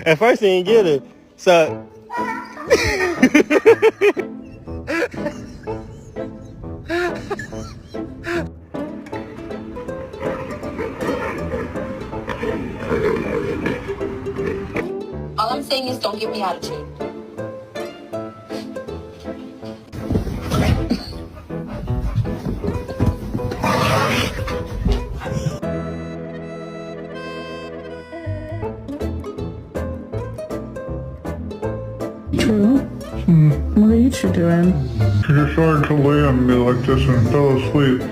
At first he didn't get it. So All I'm saying is don't give me attitude. True. What are you two doing? She decided to lay on me like this and fell asleep.